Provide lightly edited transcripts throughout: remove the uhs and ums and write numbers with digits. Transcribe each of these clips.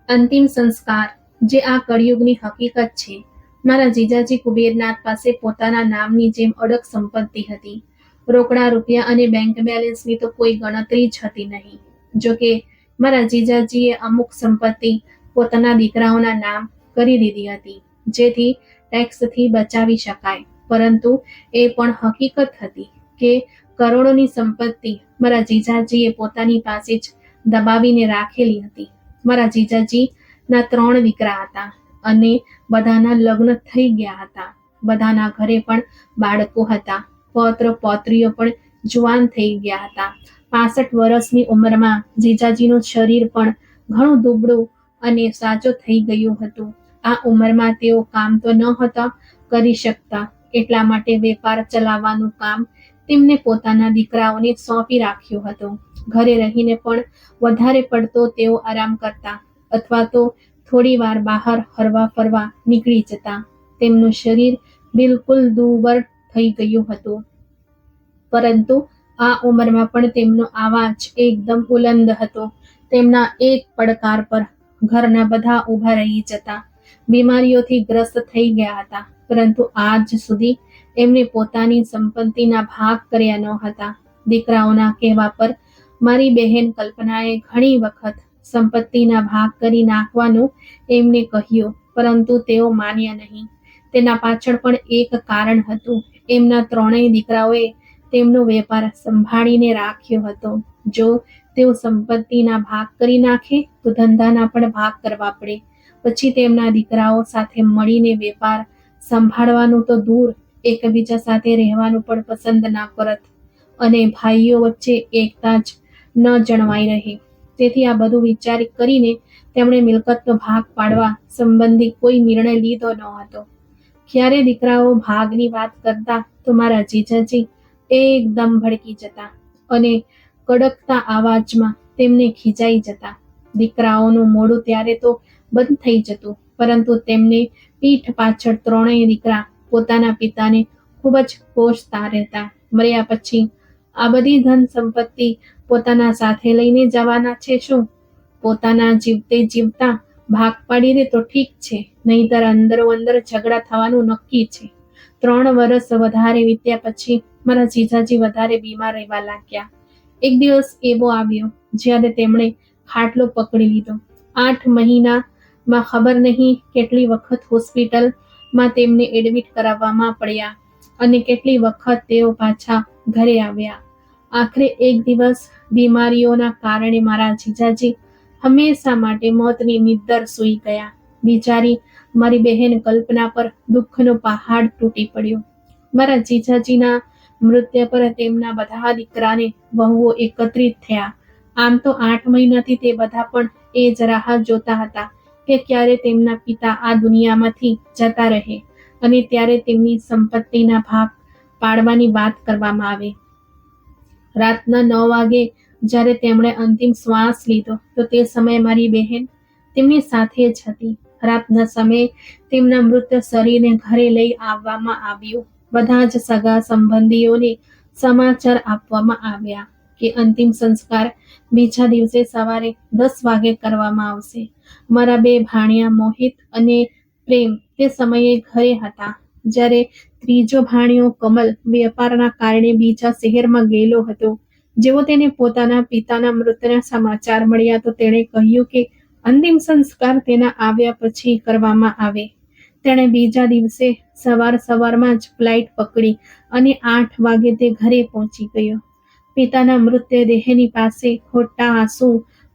અંતિમ સંસ્કાર, જે આ કળિયુગની હકીકત છે. મારા જીજાજી કુબેરનાથ પાસે પોતાના નામની જેમ અડગ સંપત્તિ હતી. રોકડા રૂપિયા અને બેંક બેલેન્સની તો કોઈ ગણતરી જ હતી નહીં. જોકે મારા જીજાજીએ અમુક સંપત્તિ પોતાના દીકરાઓના નામ કરી દીધી હતી, જેથી ટેક્સથી બચાવી શકાય. પરંતુ એ પણ હકીકત હતી કે કરોડોની સંપત્તિ મારા જીજાજીએ પોતાની પાસે જ દબાવીને રાખેલી હતી. મારા જીજાજીના 3 દીકરા હતા અને બધાના લગ્ન થઈ ગયા હતા. બધાના ઘરે પણ બાળકો હતા. પૌત્ર પૌત્રીઓ પણ જુવાન થઈ ગયા હતા. 65 વર્ષની ઉંમરમાં જીજાજીનું શરીર પણ ઘણું દુબળું અને સાજો થઈ ગયું હતું. આ ઉંમરમાં તેઓ કામ તો નહોતા કરી શકતા, એટલા માટે વેપાર ચલાવવાનું કામ તેમને પોતાના દીકરાઓને સોંપી રાખ્યું હતું. ઘરે રહીને પણ વધારે પડતો તેઓ આરામ કરતા અથવા તો થોડી વાર બહાર હરવા ફરવા નીકળી જતા. તેમનું શરીર બિલકુલ દુર્બળ થઈ ગયું હતું, પરંતુ આ ઉંમરમાં પણ તેમનો અવાજ એકદમ બુલંદ હતો. તેમના એક પડકાર પર ઘરના બધા ઊભા રહી જતા. બીમારીઓથી ગ્રસ્ત થઈ ગયા હતા, પરંતુ આજ સુધી એમને પોતાની સંપત્તિના ભાગ કર્યા ન હતા. દીકરાઓના કહેવા પર મારી બહેન કલ્પનાએ ઘણી વખત સંપત્તિના ભાગ કરી નાખવાનું એમને કહ્યું, પરંતુ તેઓ માન્યા નહીં. તેના પાછળ પણ એક કારણ હતું. એમના 3 દીકરાઓએ તેમનો વેપાર સંભાળીને રાખ્યો હતો. જો તેઓ સંપત્તિના ભાગ કરી નાખે તો ધંધાના પણ ભાગ કરવા પડે. પછી તેમના દીકરાઓ સાથે મળીને વેપાર સંભાળવાનું તો દૂર, એકબીજા સાથે રહેવાનું પણ પસંદ ના કરત અને ભાઈઓ વચ્ચે એકતા જ ન જળવાઈ રહે. તેથી આ બધું વિચાર કરીને તેમણે મિલકતનો ભાગ પાડવા સંબંધી કોઈ નિર્ણય લીધો ન હતો. જ્યારે દીકરાઓ ભાગની વાત કરતા તો મારા જીજાજી એકદમ ભડકી જતા અને કડકતા અવાજમાં તેમને ખીજાઈ જતા. દીકરાઓનું મોઢું ત્યારે તો બંધ થઈ જતું, પરંતુ તેમને પીઠ પાછળ 3 દીકરા પોતાના પિતાને ખૂબ જ કોસતા રહેતા. મર્યા પછી આ બધી ધન સંપત્તિ પોતાના સાથે લઈને જવાના છે શું? પોતાના જીવતે જીવતા ભાગ પાડી દે તો ઠીક છે, નહીંતર અંદરો અંદર ઝઘડા થવાનું નક્કી છે. 3 વર્ષ વધારે વીત્યા પછી મારા જીજાજી વધારે બીમાર રહેવા લાગ્યા. એક દિવસ એવો આવ્યો જ્યારે તેમણે ખાટલો પકડી લીધો. 8 મહિનામાં ખબર નહીં કેટલી વખત હોસ્પિટલમાં તેમને એડમિટ કરાવવામાં પડ્યા અને કેટલી વખત તેઓ પાછા ઘરે આવ્યા. આખરે એક દિવસ બીમારીઓના કારણે મારા જીજાજી હંમેશા માટે મોતની નિદ્દર સૂઈ ગયા. બિચારી મારી બહેન કલ્પના પર દુઃખનો પહાડ તૂટી પડ્યો. મારા જીજાજીના મૃત્યુ પર તેમના બધા દીકરાને વહુઓ એકત્રિત થયા. આમ તો 8 મહિનાથી તે બધા પણ એ જ રાહ જોતા હતા કે ક્યારે તેમના પિતા આ દુનિયામાંથી જતા રહે અને ત્યારે તેમની સંપત્તિના ભાગ પાડવાની વાત કરવામાં આવે. રાતના 9 વાગે જ્યારે તેમણે અંતિમ શ્વાસ લીધો તો તે સમયે મારી બહેન તેમની સાથે જ હતી. રાતના સમયે તેમના મૃત શરીરને ઘરે લઈ આવવામાં આવ્યું. બધા જ સગા સંબંધીઓને સમાચાર આપવામાં આવ્યા કે અંતિમ સંસ્કાર બીજા દિવસે સવારે 10 વાગે કરવામાં આવશે. મારા 2 ભાણિયા મોહિત અને પ્રેમ તે સમયે ઘરે હતા, જ્યારે ત્રીજો ભાણિયો કમલ વેપારના કારણે બીજા શહેરમાં ગયેલો હતો. જેવો તેને પોતાના પિતાના મૃત્યુના સમાચાર મળ્યા તો તેણે કહ્યું કે અંતિમ સંસ્કાર તેના આવ્યા પછી કરવામાં આવે. તેણે બીજા દિવસે સવારમાં જ ફ્લાઇટ પકડી અને 8 વાગે તે ઘરે પહોંચી ગયો. પિતાના મૃતદેહની પાસે ખોટા આંસુ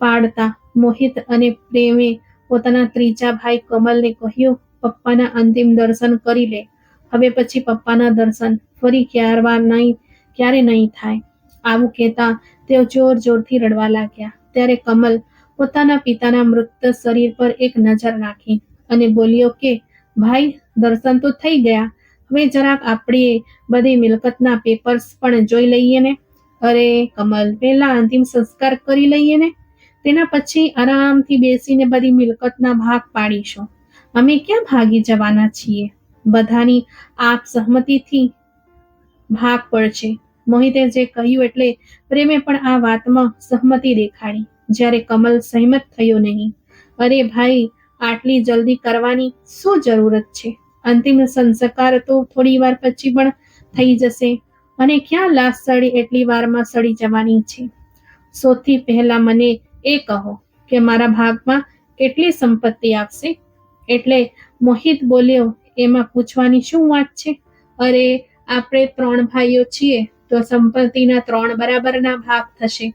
પાડતા મોહિત અને પ્રેમે પોતાના ત્રીજા ભાઈ કમલને કહ્યું, પપ્પાના અંતિમ દર્શન કરી લે, હવે પછી પપ્પાના દર્શન ફરી ક્યારે નહીં થાય. આવું કહેતા તેઓ જોર જોરથી રડવા લાગ્યા. ત્યારે કમલ પોતાના પિતાના મૃત શરીર પર એક નજર નાખી અને બોલ્યો કે ભાઈ, દર્શન તો થઈ ગયા, હવે જરાક આપણે બધી મિલકતના પેપર્સ પણ જોઈ લઈએ ને. અરે કમલ, પહેલા અંતિમ સંસ્કાર કરી લઈએ ને, તેના પછી આરામથી બેસીને બધી મિલકતના ભાગ પાડીશું. અમે ક્યાં ભાગી જવાના છીએ? બધાની આપ સહમતિથી ભાગ પડશે. મોહિતે જે કહ્યું એટલે પ્રેમે પણ આ વાતમાં સહમતિ દેખાડી. જ્યારે કમલ સહેમત થયો નહીં અરે ભાઈ, આટલી જલ્દી કરવાની શું જરૂરત છે? અંતિમ સંસ્કાર તો થોડી વાર પછી પણ થઈ જશે, અને ક્યાં લાશ સળી એટલી વારમાં સડી જવાની છે? સૌથી પહેલા મને એ કહો કે મારા ભાગમાં કેટલી સંપત્તિ આવશે? એટલે મોહિત બોલ્યો, એમાં પૂછવાની શું વાત છે? અરે, આપણે 3 ભાઈઓ છીએ તો સંપત્તિના 3 બરાબરના ભાગ થશે.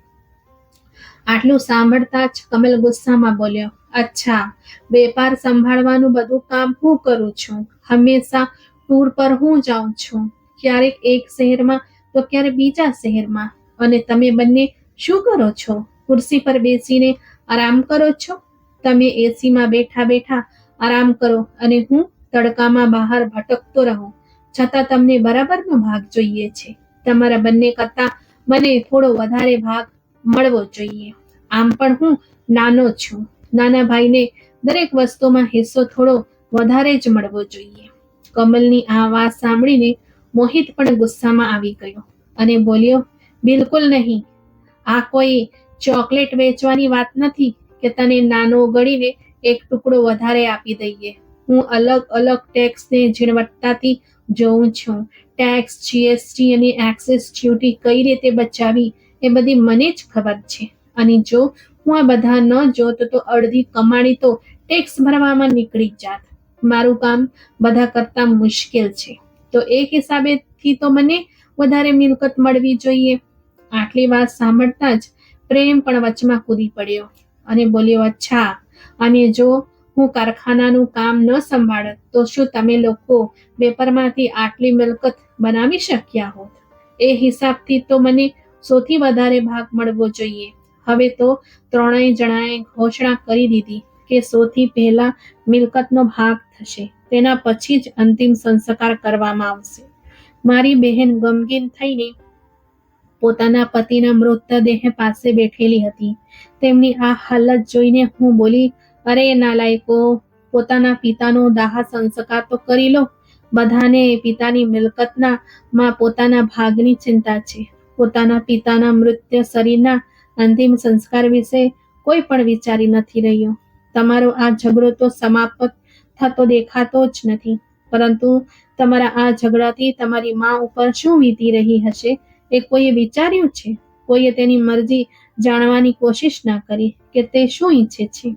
આટલું સાંભળતા જ કમલ ગુસ્સામાં બોલ્યો, અચ્છા, વેપાર સંભાળવાનું બધું કામ હું કરું છું. હંમેશા ટૂર પર હું જાઉં છું, ક્યારેક એક શહેરમાં તો ક્યારેક બીજા શહેરમાં. અને તમે બંને શું કરો છો? ખુરશી પર બેસીને આરામ કરો છો? તમે એસીમાં બેઠા બેઠા આરામ કરો અને હું તડકામાં બહાર ભટકતો રહું, છતાં તમને બરાબરનો ભાગ જોઈએ છે. તમારા બંને કરતાં મને થોડો વધારે ભાગ મળવો જોઈએ. આમ પણ હું નાનો છું. નાના ભાઈને દરેક વસ્તુમાં હિસ્સો થોડો વધારે જ મળવો જોઈએ. કમલની આ વાત સાંભળીને મોહિત પણ ગુસ્સામાં આવી ગયો અને બોલ્યો, બિલકુલ નહીં. આ કોઈ ચોકલેટ વેચવાની વાત નથી કે તને નાનો ગણીને એક ટુકડો વધારે આપી દઈએ. હું અલગ અલગ ટેક્સને ઝીણવટતાથી જોઉં છું. ટેક્સ, જીએસટી અને એક્સાઇઝ ડ્યુટી કઈ રીતે બચાવી એ બધી મને જ ખબર છે. અને જો હું આ બધા ન જોત તો અડધી કમાણી તો ટેક્સ ભરવામાં નીકળી જાત. મારું કામ બધા કરતાં મુશ્કેલ છે, તો એક હિસાબેથી તો મને વધારે મિલકત મળવી જોઈએ. આટલી વાત સાંભળતા જ પ્રેમ પણ વચમાં કૂદી પડ્યો અને બોલ્યો, અચ્છા, અને જો હું કારખાનાનું કામ ન સંભાળત તો શું તમે લોકો વેપારમાંથી આટલી મિલકત બનાવી શક્યા હોત? એ હિસાબથી તો મને સૌથી વધારે ભાગ મળવો જોઈએ. હવે તો 3 જણાએ ઘોષણા કરી દીધી કે સૌથી પહેલા મિલકતનો ભાગ થશે, તેના પછી જ અંતિમ સંસ્કાર કરવામાં આવશે. મારી બહેન ગમગીન થઈને પોતાના પતિના મૃતદેહ પાસે બેઠેલી હતી. તેમની આ હાલત જોઈને હું બોલી, અરે નાલાયકો, પોતાના પિતાનો દાહ સંસ્કાર તો કરી લો. બધાને પિતાની મિલકતના માં પોતાના ભાગની ચિંતા છે. પોતાના પિતાના મૃત શરીરના અંતિમ સંસ્કાર વિશે કોઈ પણ વિચારી નથી રહ્યો. તમારો આ ઝઘડો તો સમાપ્ત થતો દેખાતો જ નથી, પરંતુ તમારા આ ઝઘડાથી તમારી માં ઉપર શું વીતી રહી હશે એ કોઈએ વિચાર્યું છે? કોઈએ તેની મરજી જાણવાની કોશિશ ના કરી કે તે શું ઈચ્છે છે?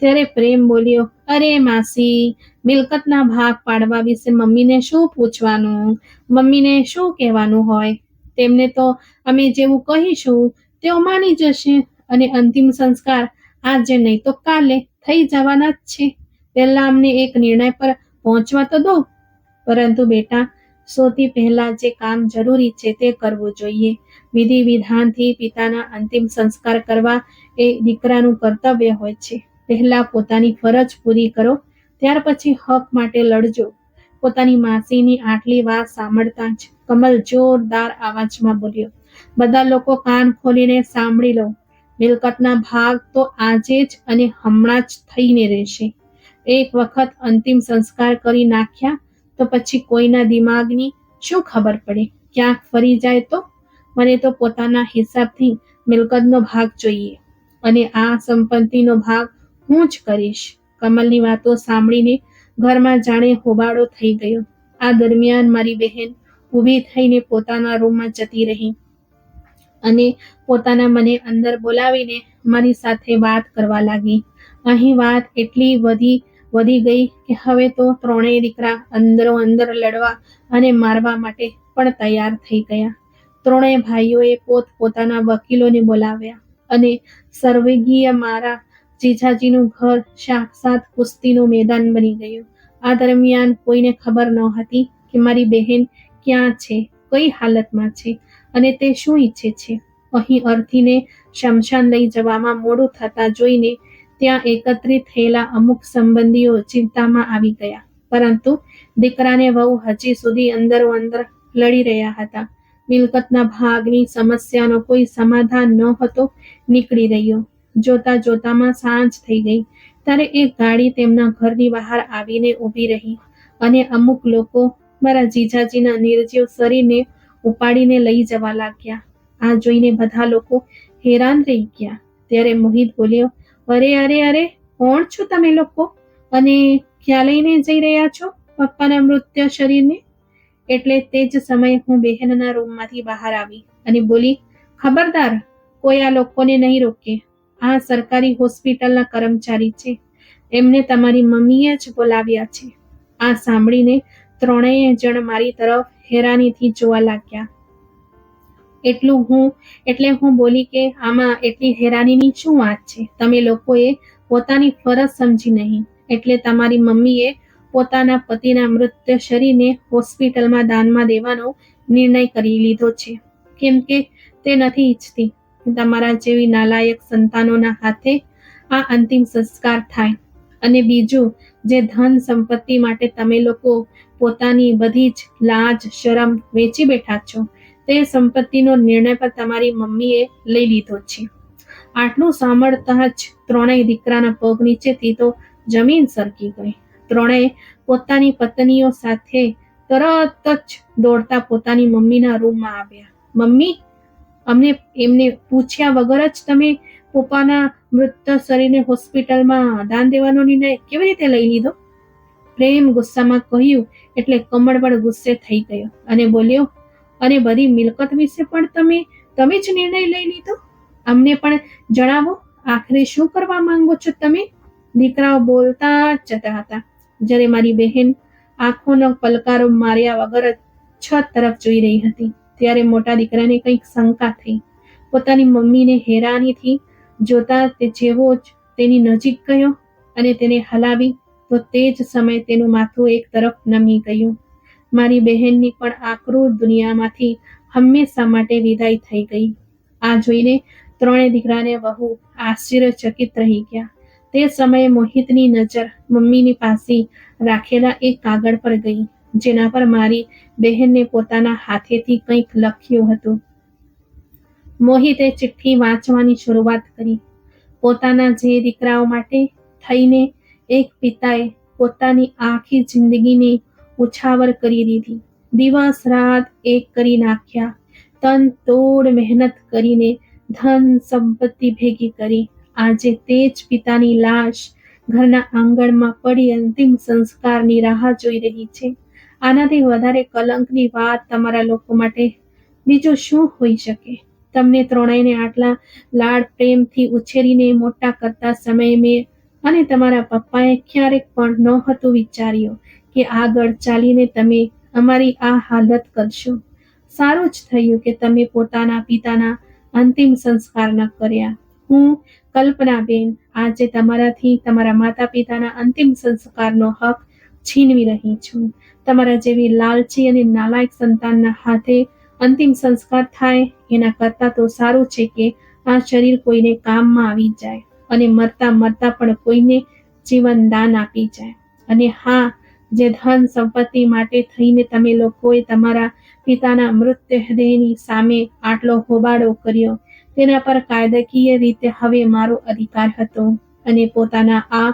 ત્યારે પ્રેમ બોલ્યો, અરે માસી, મિલકતના ભાગ પાડવા વિશે મમ્મીને શું પૂછવાનું? મમ્મીને શું કહેવાનું હોય? તેમને તો અમે જેવું કહીશું તેઓ માની જશે, અને અંતિમ સંસ્કાર આજે નહીં તો કાલે થઈ જવાના જ છે. પહેલા અમને એક નિર્ણય પર પહોંચવા તો દો. પરંતુ બેટા, સૌથી પહેલા જે કામ જરૂરી છે તે કરવું જોઈએ. વિધિ વિધાનથી પિતાના અંતિમ સંસ્કાર કરવા એ દીકરાનું કર્તવ્ય હોય છે. પહેલા પોતાની ફરજ પૂરી કરો, ત્યાર પછી હક માટે લડજો. પોતાની માસીની આટલી વાત સાંભળતા જ કમલ જોરદાર અવાજમાં બોલ્યો, બધા લોકો કાન ખોલીને સાંભળી લો. મિલકતના ભાગ તો આજે જ અને હમણાં જ થઈને રહેશે. એક વખત અંતિમ સંસ્કાર કરી નાખ્યા તો પછી કોઈના દિમાગની શું ખબર પડે? ક્યાંક ફરી જાય તો? મને તો પોતાના હિસાબથી મિલકતનો ભાગ જોઈએ, અને આ સંપત્તિનો ભાગ હું જ કરીશ. કમલની વાતો સાંભળીને ઘરમાં જાણે હોબાળો થઈ ગયો. આ દરમિયાન મારી બહેન ઊભી થઈને પોતાના રૂમમાં જતી રહી અને પોતાના મને અંદર બોલાવીને મારી સાથે વાત કરવા લાગી. અહીં વાત એટલી વધી ગઈ કે હવે તો 3 દીકરા અંદરો અંદર લડવા અને મારવા માટે પણ તૈયાર થઈ ગયા. 3 ભાઈઓએ પોતાના વકીલોને બોલાવ્યા અને સર્વગીય મારા જીજાજીનું ઘર સાક્ષાત કુસ્તીનું મેદાન બની ગયું. આ દરમિયાન કોઈને ખબર નહોતી કે મારી બહેન ક્યાં છે, કઈ હાલતમાં છે અને તે શું ઈચ્છે છે. અહીં અર્થીને શમશાન લઈ જવામાં મોડું થતા જોઈને ત્યાં એકત્રિત થયેલા અમુક સંબંધીઓ ચિંતામાં આવી ગયા, પરંતુ દીકરાને વહુ હજી સુધી અંદરો અંદર લડી રહ્યા હતા. મિલકતના ભાગની સમસ્યાનો કોઈ સમાધાન નહોતો નીકળી રહ્યો. જોતા જોતામાં સાંજ થઈ ગઈ ત્યારે એક ગાડી તેમના ઘરની બહાર આવીને ઊભી રહી અને અમુક લોકો મારા જીજાજીના નિર્જીવ શરીરને ઉપાડીને લઈ જવા લાગ્યા. આ જોઈને બધા લોકો હેરાન રહી ગયા. ત્યારે મોહિત બોલ્યો, અરે અરે અરે, કોણ છો તમે લોકો અને ક્યાં લઈને જઈ રહ્યા છો પપ્પાના મૃત્યુ શરીરને? એટલે તે જ સમયે હું બહેનના રૂમમાંથી બહાર આવી અને બોલી, ખબરદાર, કોઈ આ લોકોને નહીં રોકે. આ સરકારી હોસ્પિટલના કર્મચારી છે. એમને તમારી મમ્મીએ જ બોલાવ્યા છે. આ સાંભળીને ત્રણેય જણ મારી તરફ હેરાનીથી જોવા લાગ્યા. એટલે હું બોલી કે આમાં એટલી હેરાનીની શું વાત છે? તમે લોકોએ પોતાની ફરજ સમજી નહીં, એટલે તમારી મમ્મીએ પોતાના પતિના મૃત્યુ શરીરને હોસ્પિટલમાં દાનમાં દેવાનો નિર્ણય કરી લીધો છે, કેમ કે તે નથી ઈચ્છતી તમારા જેવી નાલાયક સંતાનોના હાથે આ અંતિમ સંસ્કાર થાય. અને બીજું, જે ધન સંપત્તિ માટે તમે લોકો પોતાની બધી જ લાજ શરમ વેચી બેઠા છો, તે સંપત્તિનો નિર્ણય પણ તમારી મમ્મીએ લઈ લીધો છે. આટલું સાંભળતા જ ત્રણેય દીકરાના પગ નીચેથી તો જમીન સરકી ગઈ. ત્રણેય પોતાની પત્નીઓ સાથે તરત જ દોડતા પોતાની મમ્મીના રૂમમાં આવ્યા. મમ્મી, એમને પૂછ્યા વગર જ તમે પપ્પાના મૃત શરીરને હોસ્પિટલમાં દાન દેવાનો નિર્ણય કેવી રીતે લઈ લીધો? પ્રેમ ગુસ્સામાં કહ્યું એટલે કમળ પણ ગુસ્સે થઈ ગયો અને બોલ્યો, અને બધી મિલકત વિશે પણ તમે જ નિર્ણય લઈ લીધો? અમને પણ જણાવો, આખરે શું કરવા માંગો છો તમે? દીકરાઓ બોલતા જતા હતા, જ્યારે મારી બહેન આંખોનો પલકારો માર્યા વગર છત તરફ જોઈ રહી હતી. ત્યારે મોટા દીકરાને કંઈક શંકા થઈ. પોતાની મમ્મીને હેરાનીથી જોતા તે જેવો જ તેની નજીક ગયો અને તેને હલાવી, તો તે જ સમયે તેનું માથું એક તરફ નમી ગયું. મારી બહેનની પણ આ ક્રૂર દુનિયામાંથી હંમેશા માટે વિદાય થઈ ગઈ. આ જોઈને ત્રણેય દીકરાને વહુ આશ્ચર્યચકિત રહી ગયા. તે સમયે મોહિતની નજર મમ્મીની પાસે રાખેલા એક કાગળ પર ગઈ, જેના પર મારી બહેનને પોતાના હાથેથી કંઈક લખ્યું હતું. મોહિતે ચિઠ્ઠી વાંચવાની શરૂઆત કરી. પોતાના જે દીકરાઓ માટે થઈને એક પિતાએ પોતાની આખી જિંદગીને ઉછાવર કરી દીધી, દિવસ રાત એક કરી નાખ્યા, તન તોડ મહેનત કરીને ધન સંપત્તિ ભેગી કરી, આજે તે જ પિતાની લાશ ઘરના આંગણમાં પડી અંતિમ સંસ્કારની રાહ જોઈ રહી છે. આનાથી વધારે કલંકની વાત તમારા લોકો માટે બીજું શું હોઈ શકે? તમને ત્રણેયને આટલા લાડ પ્રેમથી ઉછેરીને મોટા કરતા સમયે મેં અને તમારા પપ્પાએ ક્યારેક પણ નહોતું વિચાર્યું કે આગળ ચાલીને તમે અમારી આ હાલત કરશો. સારું જ થયું કે તમે પોતાના પિતાના અંતિમ સંસ્કાર ન કર્યા. હું કલ્પનાબેન આજે તમારાથી તમારા માતા પિતાના અંતિમ સંસ્કારનો હક છીનવી રહી છું. તમારા જેવી લાલચી અને નાલાયક સંતાનના હાથે અંતિમ સંસ્કાર થાય એના કરતાં તો સારું છે કે આ શરીર કોઈને કામમાં આવી જાય અને મરતા મરતા પણ કોઈને જીવન દાન આપી જાય. અને હા, જે ધન સંપત્તિ માટે થઈને તમે લોકોએ તમારા પિતાના મૃતદેહની સામે આટલો હોબાળો કર્યો, તેના પર કાયદાકીય રીતે હવે મારો અધિકાર હતો અને પોતાના આ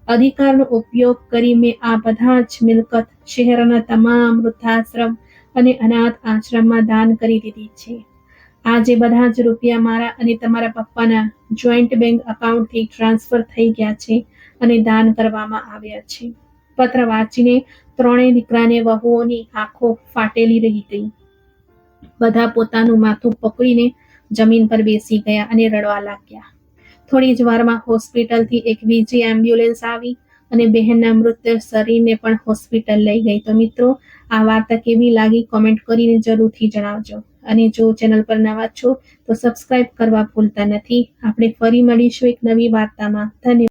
અધિકારનો ઉપયોગ કરી મેં આ બધા જ મિલકત શહેરના તમામ વૃદ્ધાશ્રમ અને અનાથ આશ્રમમાં દાન કરી દીધી છે. આજે બધા જ રૂપિયા મારા અને તમારા પપ્પાના જોઈન્ટ બેંક એકાઉન્ટથી ટ્રાન્સફર થઈ ગયા છે અને દાન કરવામાં આવ્યા છે. પત્ર વાંચીને ત્રણેય દીકરાને વહુઓની આંખો ફાટેલી રહી ગઈ. બધા પોતાનું માથું પકડીને જમીન પર બેસી ગયા અને રડવા લાગ્યા. થોડી જ વારમાં હોસ્પિટલથી એક બીજી એમ્બ્યુલન્સ આવી અને બહેનના મૃત શરીરને પણ હોસ્પિટલ લઈ ગઈ. તો મિત્રો, આ વાર્તા કેવી લાગી કોમેન્ટ કરીને જરૂરથી જણાવજો. અને જો ચેનલ પર નવા છો તો સબસ્ક્રાઇબ કરવા ભૂલતા નથી. આપણે ફરી મળીશું એક નવી વાર્તામાં. ધન્યવાદ.